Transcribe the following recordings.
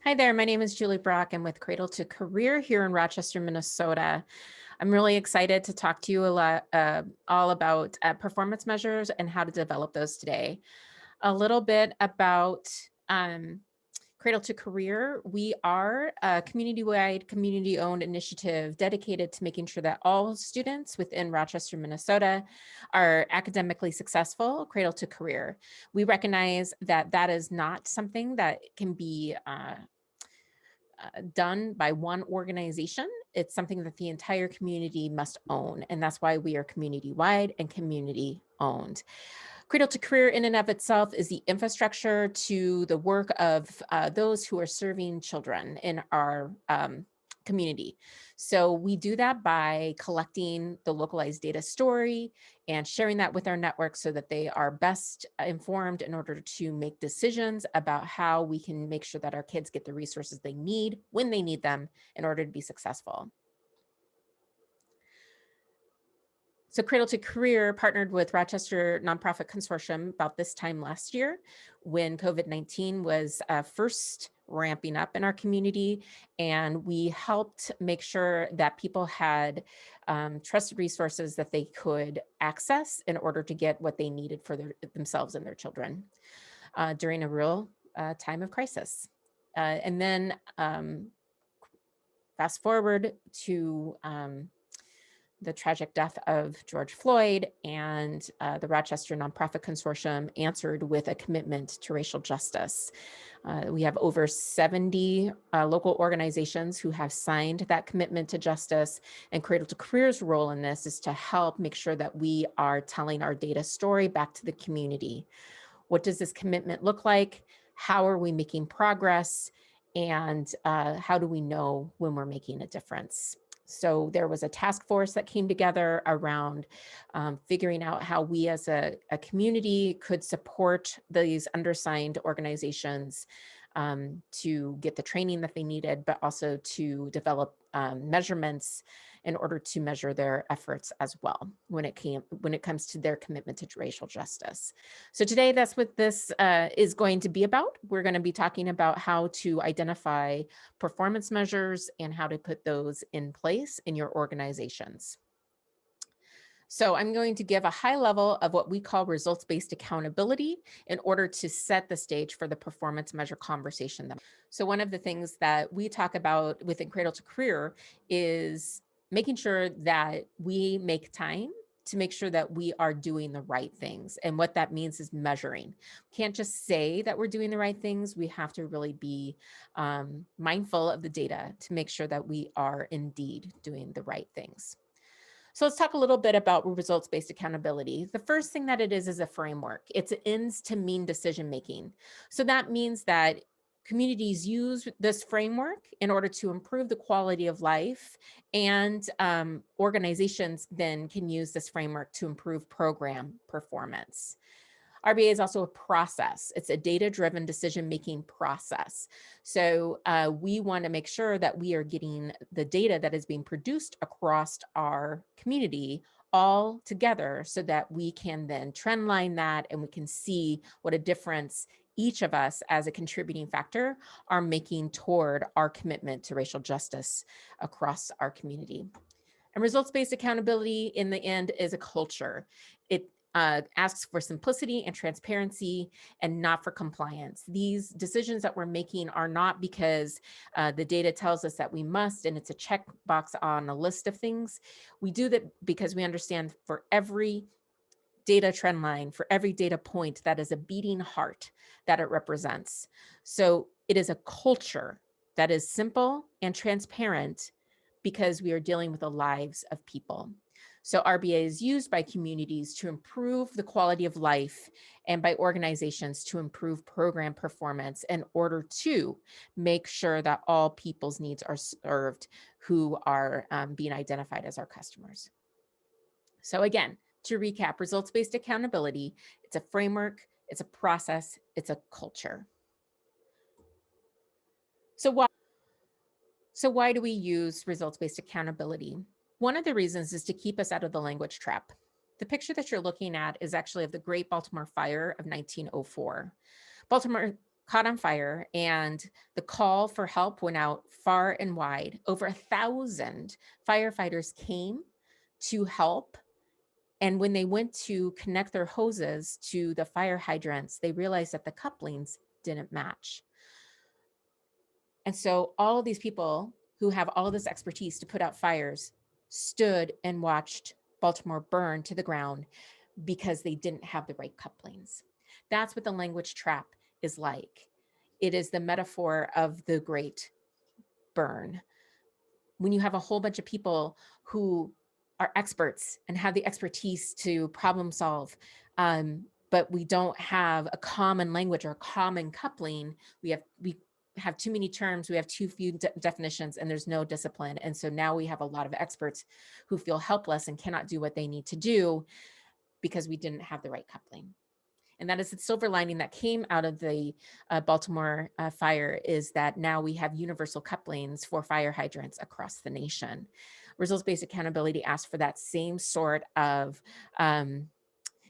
Hi there, my name is Julie Brock. I'm with Cradle to Career here in Rochester, Minnesota. I'm really excited to talk to you all about performance measures and how to develop those today. A little bit about Cradle to Career. We are a community-wide, community-owned initiative dedicated to making sure that all students within Rochester, Minnesota are academically successful, Cradle to Career. We recognize that that is not something that can be done by one organization. It's something that the entire community must own. And that's why we are community-wide and community-owned. Cradle to Career in and of itself is the infrastructure to the work of those who are serving children in our community. So we do that by collecting the localized data story and sharing that with our network so that they are best informed in order to make decisions about how we can make sure that our kids get the resources they need when they need them in order to be successful. So Cradle to Career partnered with Rochester Nonprofit Consortium about this time last year when COVID-19 was first ramping up in our community. And we helped make sure that people had trusted resources that they could access in order to get what they needed for themselves and their children during a real time of crisis. And then fast forward to the tragic death of George Floyd, and the Rochester Nonprofit Consortium answered with a commitment to racial justice. We have over 70 local organizations who have signed that commitment to justice, and Cradle to Career's role in this is to help make sure that we are telling our data story back to the community. What does this commitment look like? How are we making progress? And how do we know when we're making a difference? So there was a task force that came together around figuring out how we as a community could support these undersigned organizations to get the training that they needed, but also to develop measurements in order to measure their efforts as well when it comes to their commitment to racial justice. So today, that's what this is going to be about. We're going to be talking about how to identify performance measures and how to put those in place in your organizations. So I'm going to give a high level of what we call results-based accountability in order to set the stage for the performance measure conversation. So one of the things that we talk about within Cradle to Career is making sure that we make time to make sure that we are doing the right things. And what that means is measuring. Can't just say that we're doing the right things. We have to really be mindful of the data to make sure that we are indeed doing the right things. So let's talk a little bit about results-based accountability. The first thing that it is a framework. It's ends to mean decision-making. So that means that communities use this framework in order to improve the quality of life, and organizations then can use this framework to improve program performance. RBA is also a process. It's a data-driven decision-making process. So we want to make sure that we are getting the data that is being produced across our community all together so that we can then trendline that and we can see what a difference each of us as a contributing factor are making toward our commitment to racial justice across our community. And results-based accountability in the end is a culture. It asks for simplicity and transparency and not for compliance. These decisions that we're making are not because the data tells us that we must, and it's a checkbox on a list of things. We do that because we understand for every data trend line, for every data point, that is a beating heart that it represents. So it is a culture that is simple and transparent because we are dealing with the lives of people. So RBA is used by communities to improve the quality of life and by organizations to improve program performance in order to make sure that all people's needs are served who are being identified as our customers. So again, to recap, results-based accountability, it's a framework, it's a process, it's a culture. So why do we use results-based accountability? One of the reasons is to keep us out of the language trap. The picture that you're looking at is actually of the Great Baltimore Fire of 1904. Baltimore caught on fire, and the call for help went out far and wide. Over 1,000 firefighters came to help. And when they went to connect their hoses to the fire hydrants, they realized that the couplings didn't match. And so all of these people who have all this expertise to put out fires stood and watched Baltimore burn to the ground because they didn't have the right couplings. That's what the language trap is like. It is the metaphor of the great burn. When you have a whole bunch of people who are experts and have the expertise to problem solve, but we don't have a common language or a common coupling, we have too many terms, we have too few definitions, and there's no discipline. And so now we have a lot of experts who feel helpless and cannot do what they need to do because we didn't have the right coupling. And that is the silver lining that came out of the Baltimore fire, is that now we have universal couplings for fire hydrants across the nation. Results-based accountability asks for that same sort of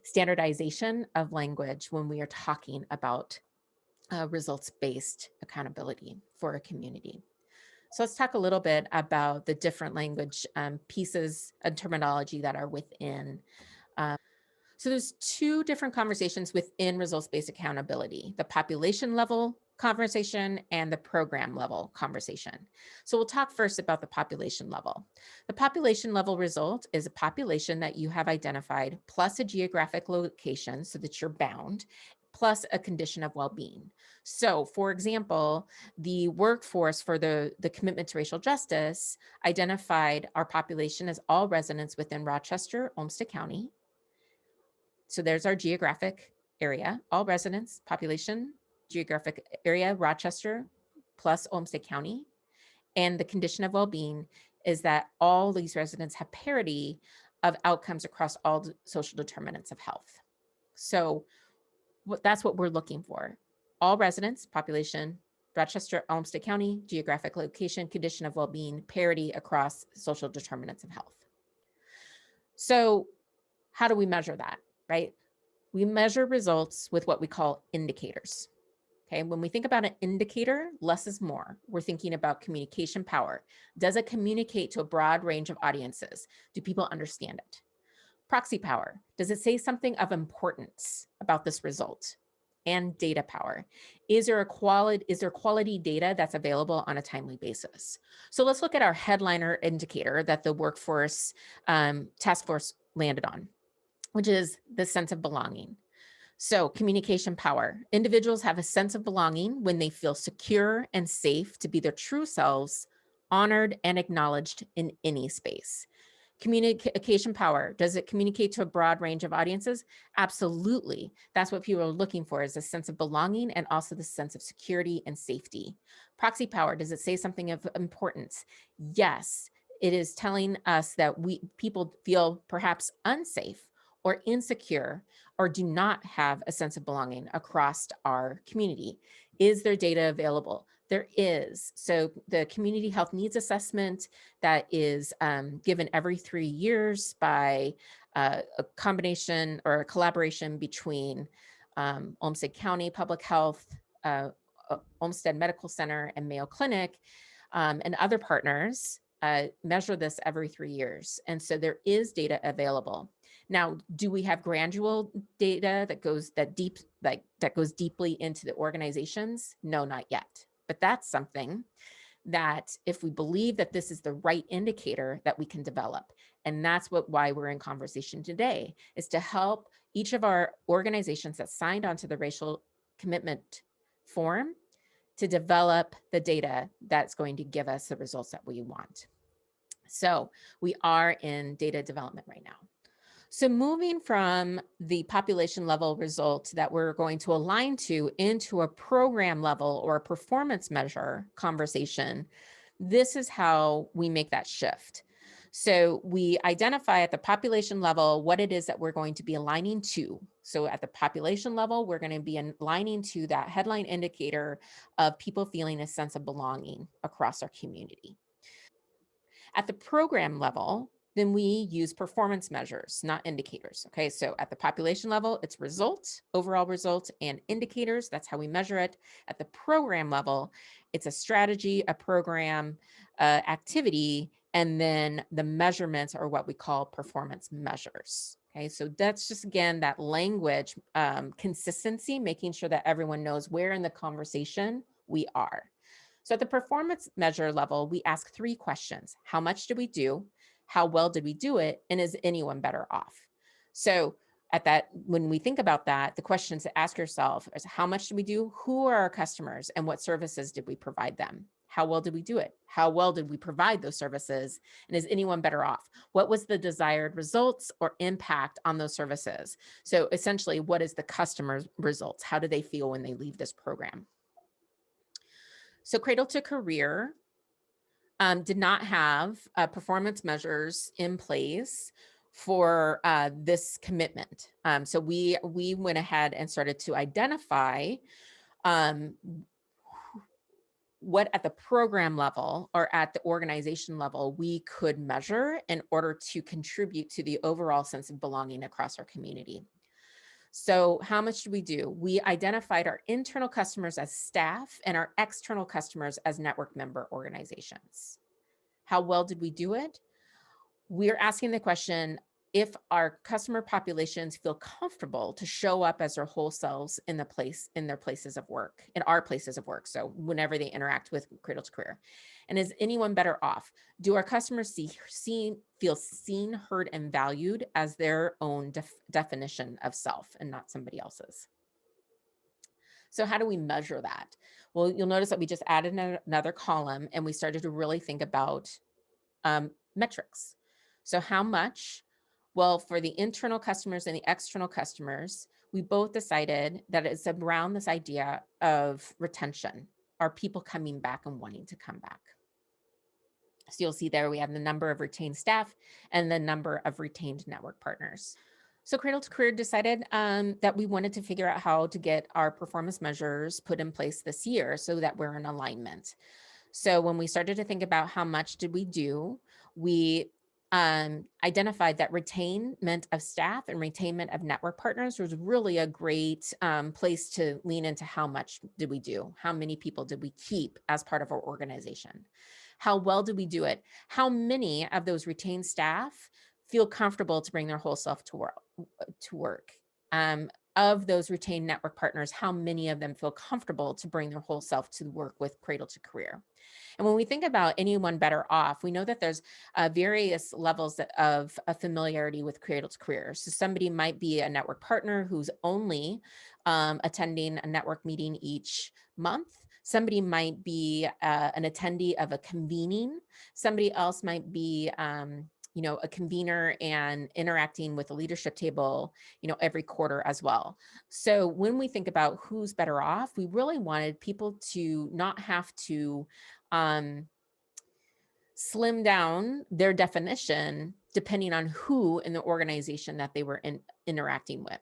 standardization of language when we are talking about results-based accountability for a community. So let's talk a little bit about the different language pieces and terminology that are within. So there's two different conversations within results-based accountability: the population level conversation and the program level conversation. So we'll talk first about the population level. The population level result is a population that you have identified plus a geographic location so that you're bound, plus a condition of well-being. So for example, the workforce for the commitment to racial justice identified our population as all residents within Rochester, Olmsted County. So there's our geographic area, all residents, population, geographic area, Rochester, plus Olmsted County. And the condition of well-being is that all these residents have parity of outcomes across all social determinants of health. So that's what we're looking for. All residents, population, Rochester, Olmsted County, geographic location, condition of well-being, parity across social determinants of health. So how do we measure that, right? We measure results with what we call indicators. Okay, when we think about an indicator, less is more. We're thinking about communication power. Does it communicate to a broad range of audiences? Do people understand it? Proxy power. Does it say something of importance about this result? And data power. Is there quality data that's available on a timely basis? So let's look at our headliner indicator that the workforce task force landed on, which is the sense of belonging. So communication power. Individuals have a sense of belonging when they feel secure and safe to be their true selves, honored and acknowledged in any space. Communication power. Does it communicate to a broad range of audiences? Absolutely. That's what people are looking for, is a sense of belonging and also the sense of security and safety. Proxy power. Does it say something of importance? Yes. It is telling us that people feel perhaps unsafe or insecure or do not have a sense of belonging across our community. Is there data available? There is. So the community health needs assessment that is given every 3 years by a combination or a collaboration between Olmsted County Public Health, Olmsted Medical Center, and Mayo Clinic, and other partners measure this every 3 years. And so there is data available. Now, do we have granular data that goes deeply into the organizations? No, not yet. But that's something that if we believe that this is the right indicator, that we can develop. And that's why we're in conversation today, is to help each of our organizations that signed onto the racial commitment form to develop the data that's going to give us the results that we want. So we are in data development right now. So moving from the population level result that we're going to align to into a program level or a performance measure conversation, this is how we make that shift. So we identify at the population level what it is that we're going to be aligning to. So at the population level, we're going to be aligning to that headline indicator of people feeling a sense of belonging across our community. At the program level, then we use performance measures, not indicators. Okay, so at the population level, it's results, overall results, and indicators. That's how we measure it. At the program level, it's a strategy, a program, activity, and then the measurements are what we call performance measures. Okay, so that's just, again, that language consistency, making sure that everyone knows where in the conversation we are. So at the performance measure level, we ask 3 questions. How much did we do? How well did we do it? And is anyone better off? So at that, when we think about that, the questions to ask yourself is, how much did we do? Who are our customers and what services did we provide them? How well did we do it? How well did we provide those services? And is anyone better off? What was the desired results or impact on those services? So essentially, what is the customer's results? How do they feel when they leave this program? So Cradle to Career did not have performance measures in place for this commitment. So we went ahead and started to identify what at the program level or at the organization level we could measure in order to contribute to the overall sense of belonging across our community. So how much did we do? We identified our internal customers as staff and our external customers as network member organizations. How well did we do it? We're asking the question, if our customer populations feel comfortable to show up as their whole selves in their places of work, in our places of work. So whenever they interact with Cradle to Career. And is anyone better off? Do our customers feel seen, heard, and valued as their own definition of self and not somebody else's? So how do we measure that? Well, you'll notice that we just added another column and we started to really think about metrics. So how much? Well, for the internal customers and the external customers, we both decided that it's around this idea of retention. Are people coming back and wanting to come back? So you'll see there we have the number of retained staff and the number of retained network partners. So Cradle to Career decided that we wanted to figure out how to get our performance measures put in place this year so that we're in alignment. So when we started to think about how much did we do, we identified that retainment of staff and retainment of network partners was really a great place to lean into how much did we do? How many people did we keep as part of our organization? How well did we do it? How many of those retained staff feel comfortable to bring their whole self to work? Of those retained network partners, how many of them feel comfortable to bring their whole self to work with Cradle to Career? And when we think about anyone better off, we know that there's various levels of familiarity with Cradle to Career. So somebody might be a network partner who's only attending a network meeting each month. Somebody might be an attendee of a convening. Somebody else might be a convener and interacting with the leadership table, every quarter as well. So when we think about who's better off, we really wanted people to not have to slim down their definition depending on who in the organization that they were interacting with.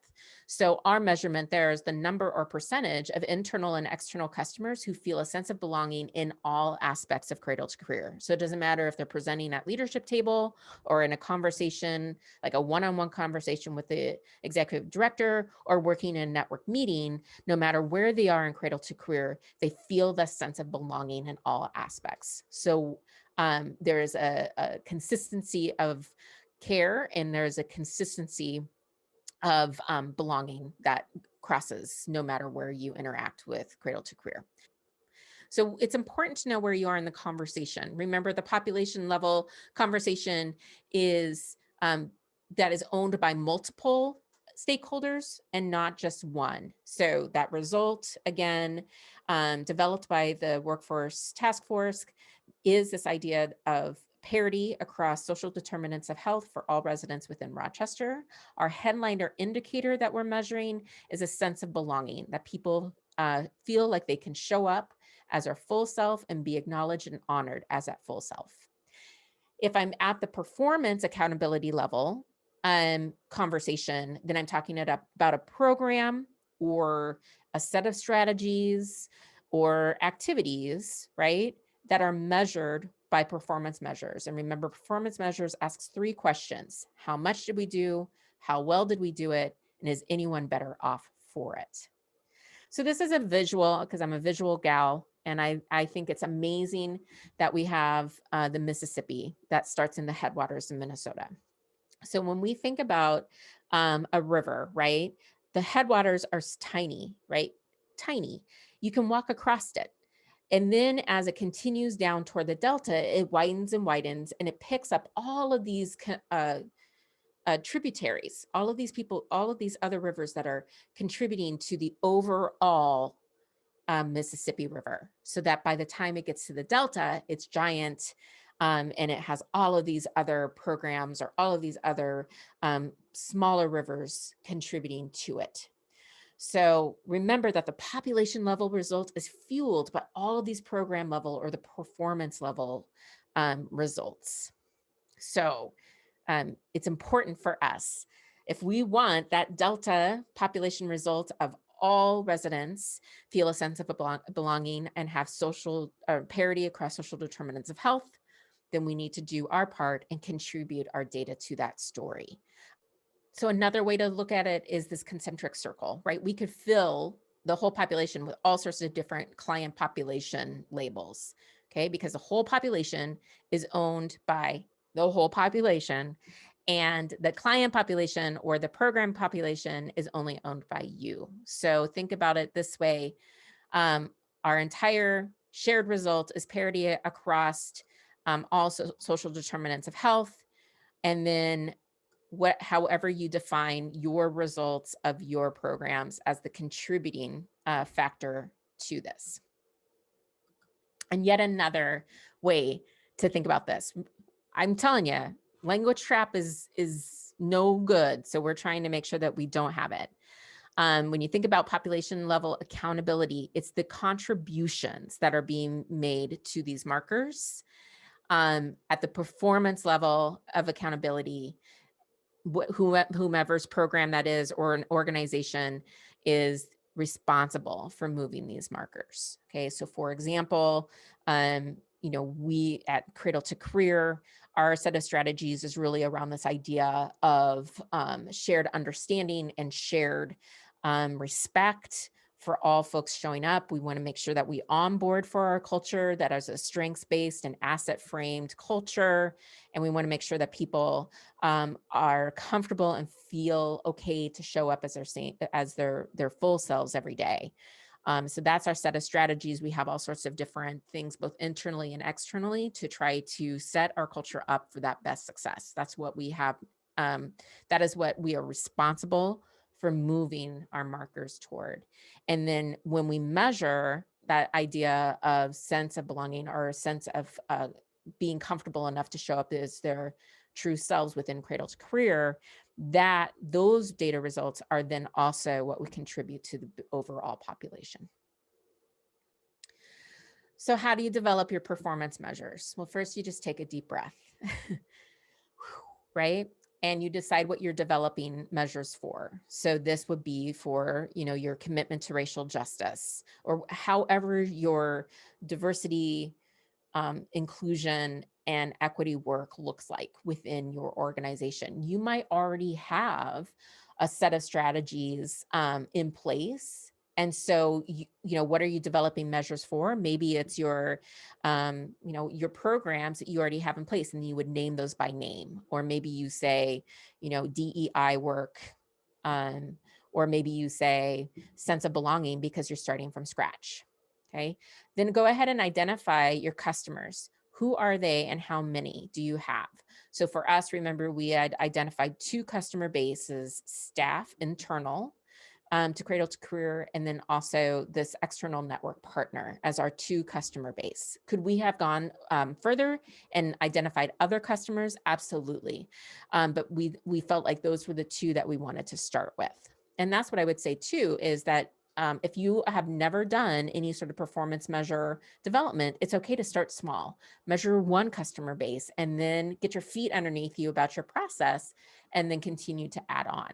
So our measurement there is the number or percentage of internal and external customers who feel a sense of belonging in all aspects of Cradle to Career. So it doesn't matter if they're presenting at leadership table or in a conversation, like a one-on-one conversation with the executive director or working in a network meeting, no matter where they are in Cradle to Career, they feel the sense of belonging in all aspects. So there is a consistency of care and there's a consistency of belonging that crosses no matter where you interact with Cradle to Career. So it's important to know where you are in the conversation. Remember, the population level conversation is that is owned by multiple stakeholders and not just one. So that result, again, developed by the Workforce Task Force, is this idea of parity across social determinants of health for all residents within Rochester. Our headline or indicator that we're measuring is a sense of belonging, that people feel like they can show up as their full self and be acknowledged and honored as that full self. If I'm at the performance accountability level conversation, then I'm talking about a program or a set of strategies or activities, right, that are measured by performance measures. And remember, performance measures asks 3 questions. How much did we do? How well did we do it? And is anyone better off for it? So this is a visual, because I'm a visual gal, and I think it's amazing that we have the Mississippi that starts in the headwaters in Minnesota. So when we think about a river, right, the headwaters are tiny, right? Tiny. You can walk across it. And then as it continues down toward the delta, it widens and widens, and it picks up all of these tributaries, all of these people, all of these other rivers that are contributing to the overall Mississippi River, so that by the time it gets to the delta, it's giant, and it has all of these other programs or all of these other smaller rivers contributing to it. So remember that the population level result is fueled by all of these program level or the performance level results. So it's important for us, if we want that delta population result of all residents feel a sense of belonging and have social parity across social determinants of health, then we need to do our part and contribute our data to that story. So another way to look at it is this concentric circle, right? We could fill the whole population with all sorts of different client population labels, okay? Because the whole population is owned by the whole population, and the client population or the program population is only owned by you. So think about it this way. Our entire shared result is parity across all social determinants of health. And then however you define your results of your programs as the contributing factor to this. And yet another way to think about this, I'm telling you, language trap is no good. So we're trying to make sure that we don't have it. When you think about population level accountability, it's the contributions that are being made to these markers at the performance level of accountability. Whomever's program that is or an organization is responsible for moving these markers. Okay, so for example, we at Cradle to Career, our set of strategies is really around this idea of shared understanding and shared respect for all folks showing up. We want to make sure that we onboard for our culture that is a strengths-based and asset-framed culture. And we want to make sure that people are comfortable and feel okay to show up as their full selves every day. So that's our set of strategies. We have all sorts of different things, both internally and externally, to try to set our culture up for that best success. That's what we have. That is what we are responsible for moving our markers toward. And then when we measure that idea of sense of belonging or a sense of being comfortable enough to show up as their true selves within Cradle to Career, that those data results are then also what we contribute to the overall population. So how do you develop your performance measures? Well, first you just take a deep breath, right? And you decide what you're developing measures for. So this would be for, your commitment to racial justice, or however your diversity, inclusion, and equity work looks like within your organization. You might already have a set of strategies in place. And so, what are you developing measures for? Maybe it's your programs that you already have in place, and you would name those by name. Or maybe you say, DEI work, or maybe you say sense of belonging because you're starting from scratch. Okay, then go ahead and identify your customers. Who are they and how many do you have? So for us, remember, we had identified 2 customer bases: staff, internal, to Cradle to Career, and then also this external network partner as our 2 customer base. Could we have gone further and identified other customers? Absolutely. But we felt like those were the 2 that we wanted to start with. And that's what I would say too, is that if you have never done any sort of performance measure development, it's okay to start small. Measure 1 customer base and then get your feet underneath you about your process, and then continue to add on.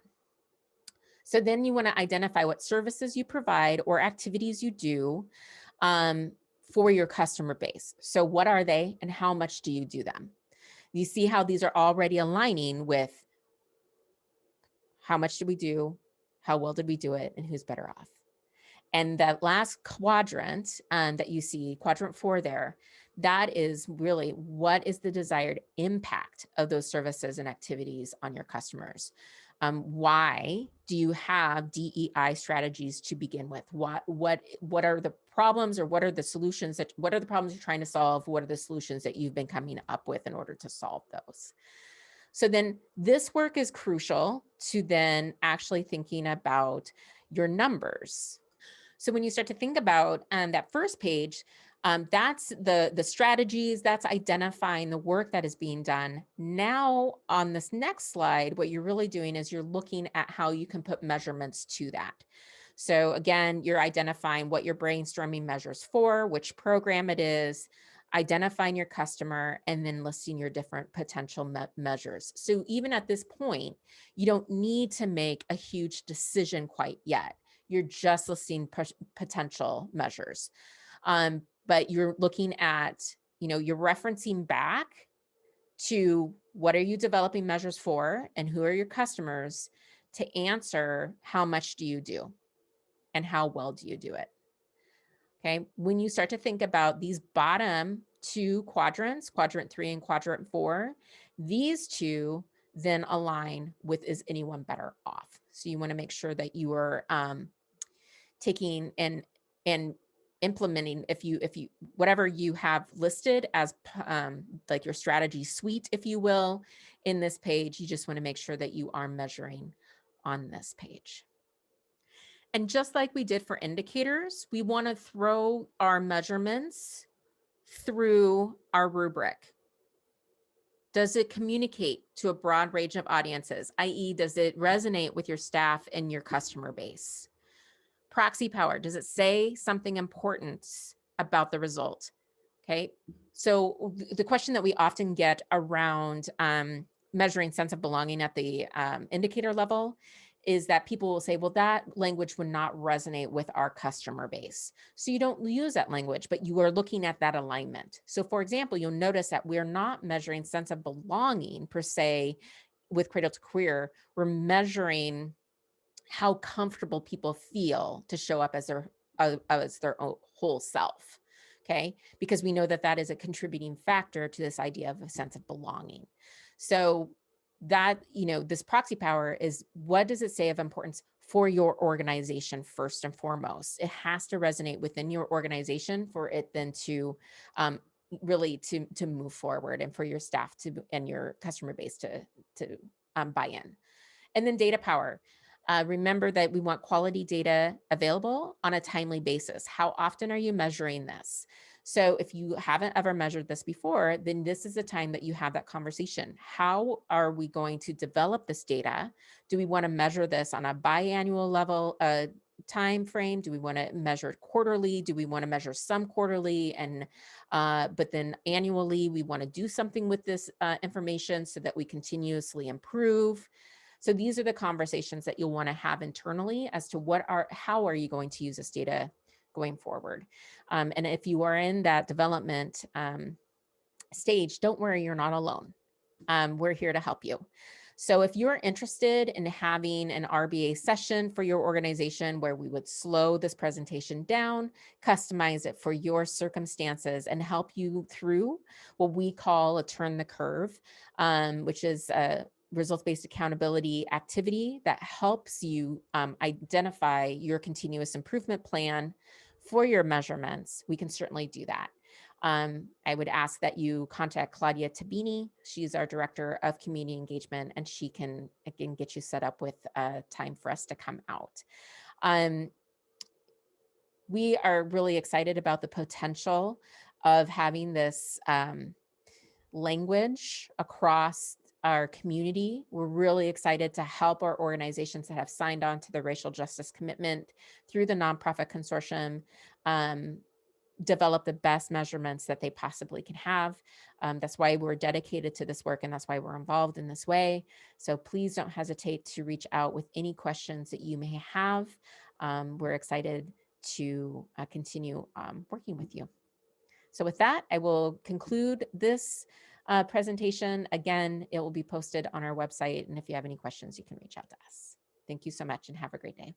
So then you want to identify what services you provide or activities you do for your customer base. So what are they and how much do you do them? You see how these are already aligning with how much did we do, how well did we do it, and who's better off. And that last quadrant that you see, quadrant 4 there, that is really what is the desired impact of those services and activities on your customers. Why do you have DEI strategies to begin with? What are the problems, or what are the solutions what are the problems you're trying to solve? What are the solutions that you've been coming up with in order to solve those? So then this work is crucial to then actually thinking about your numbers. So when you start to think about that first page, that's the strategies, that's identifying the work that is being done. Now on this next slide, what you're really doing is you're looking at how you can put measurements to that. So again, you're identifying what you're brainstorming measures for, which program it is, identifying your customer, and then listing your different potential measures. So even at this point, you don't need to make a huge decision quite yet. You're just listing potential measures. But you're looking at, you're referencing back to what are you developing measures for and who are your customers to answer how much do you do and how well do you do it. Okay, when you start to think about these bottom two quadrants, quadrant 3 and quadrant 4, these two then align with is anyone better off. So you want to make sure that you are taking and implementing, if you whatever you have listed as like your strategy suite, if you will, in this page, you just want to make sure that you are measuring on this page. And just like we did for indicators, we want to throw our measurements through our rubric. Does it communicate to a broad range of audiences, i.e., does it resonate with your staff and your customer base? Proxy power, does it say something important about the result? Okay, so the question that we often get around measuring sense of belonging at the indicator level is that people will say, well, that language would not resonate with our customer base. So you don't use that language, but you are looking at that alignment. So for example, you'll notice that we're not measuring sense of belonging per se with Cradle to Career. We're measuring how comfortable people feel to show up as their whole self. Okay, because we know that that is a contributing factor to this idea of a sense of belonging. So that, this proxy power is, what does it say of importance for your organization first and foremost? It has to resonate within your organization for it then to really to move forward, and for your staff to and your customer base to buy in. And then data power. Remember that we want quality data available on a timely basis. How often are you measuring this? So if you haven't ever measured this before, then this is the time that you have that conversation. How are we going to develop this data? Do we want to measure this on a biannual level time frame? Do we want to measure it quarterly? Do we want to measure some quarterly and but then annually we want to do something with this information so that we continuously improve? So these are the conversations that you'll want to have internally as to how are you going to use this data going forward. And if you are in that development stage, don't worry, you're not alone. We're here to help you. So if you're interested in having an RBA session for your organization where we would slow this presentation down, customize it for your circumstances, and help you through what we call a turn the curve, which is a results-based accountability activity that helps you identify your continuous improvement plan for your measurements, we can certainly do that. I would ask that you contact Claudia Tabini. She's our Director of Community Engagement, and she can, again, get you set up with a time for us to come out. We are really excited about the potential of having this language across our community. We're really excited to help our organizations that have signed on to the racial justice commitment through the nonprofit consortium develop the best measurements that they possibly can have. That's why we're dedicated to this work, and that's why we're involved in this way. So please don't hesitate to reach out with any questions that you may have. We're excited to continue working with you. So with that, I will conclude this presentation. Again, it will be posted on our website. And if you have any questions, you can reach out to us. Thank you so much and have a great day.